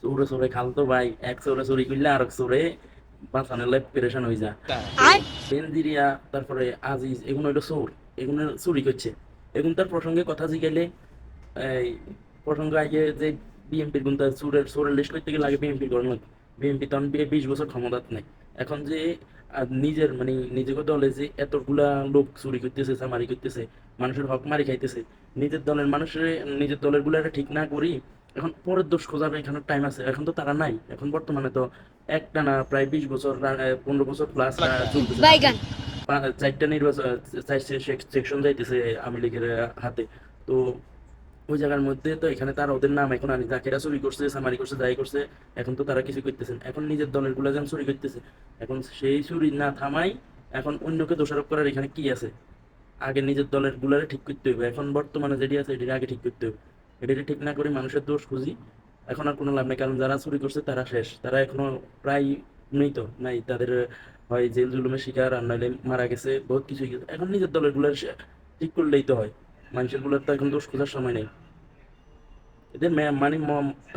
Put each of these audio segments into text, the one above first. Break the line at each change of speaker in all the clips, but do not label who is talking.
চোরে চোরে খালতো ভাই, এক চোরে চুরি করলে আর এক চোরে বাঁচানোর লাই পেরেশান হয়ে যায়। তো বেনজিরিয়া, তারপরে আজিজ, এগুলো হইলো চোর, এগুলো চুরি করছে। এখন তার প্রসঙ্গে কথা জিগাইলে এই প্রসঙ্গ আগে যে বিএনপির গুণ চোরের চোরের লিস্ট করতে গেলে আগে বিএনপি করেন লাগবে। বিএনপি তখন 20 বছর ক্ষমতাত নেই। এখন যে নিজের মানে নিজেকে দলে যে এতগুলা লোক চুরি করতেছে, চামারি করতেছে, মানুষের হক মারি খাইতেছে, নিজের দলের মানুষের, নিজের দলের গুলারে ঠিক না করি এখন পরের দোষ খোঁজার এখানে টাইম আছে? এখন তো তারা নাই। এখন বর্তমানে তো একটানা প্রায় 20 বছর, 15 বছর প্লাস চলতেছে
বাইগান।
চারটা নির্বাচন, চারটে সেকশন যাইতেছে আওয়ামী লীগের হাতে। তো ওই জায়গার মধ্যে তো এখানে তার ওদের নাম এখন আনি, জাকেরা চুরি করছে, সামারি করছে, যাই করছে, এখন তো তারা কিছু করতেছেন। এখন নিজের দলের গুলা যেন চুরি করতেছে, এখন সেই চুরি না থামাই এখন অন্যকে দোষারোপ করার এখানে কি আছে? আগে নিজের দলের গুলারে ঠিক করতে হবে। এখন বর্তমানে যেটি আছে এটি আগে ঠিক করতে হবে। এটি ঠিক না করে মানুষের দোষ খুঁজি এখন আর কোনো লাভ নেই, কারণ যারা চুরি করছে তারা শেষ, তারা এখনো প্রায় মৃত নাই, তাদের হয় জেল জুলুমের শিকার, আর নইলে মারা গেছে, বহুত কিছু গেছে। এখন নিজের দলের গুলার ঠিক করলেই তো হয়, মানুষের গুলার তো এখন দোষ খোঁজার সময় নেই। এদের মানে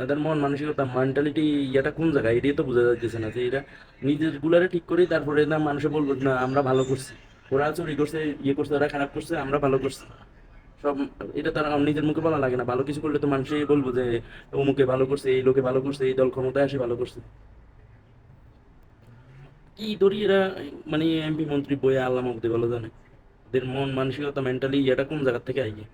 এদের মন মানসিকতা, মেন্টালিটি, এটা কোন জায়গায় এটাই তো বোঝা যাচ্ছে না যে এরা নিজের গুলারে ঠিক করি, তারপরে না মানুষে বলবো না আমরা ভালো করছি, ওরা চুরি করছে, ইয়ে করছে, ওরা খারাপ করছে, আমরা ভালো করছি সব। এটা তার নিজের মুখে বলা লাগে না, ভালো কিছু করলে তো মানুষই বলবো যে অমুকে ভালো করছে, এই লোকে ভালো করছে, এই দল ক্ষমতায় আসে ভালো করছে। কি ধরি এরা, মানে এমপি মন্ত্রী বইয়ে আল্লাহ মাহমুদে ভালো জানে এদের মন মানসিকতা, মেন্টালি এটা কোন জায়গা থেকে আইয়ে।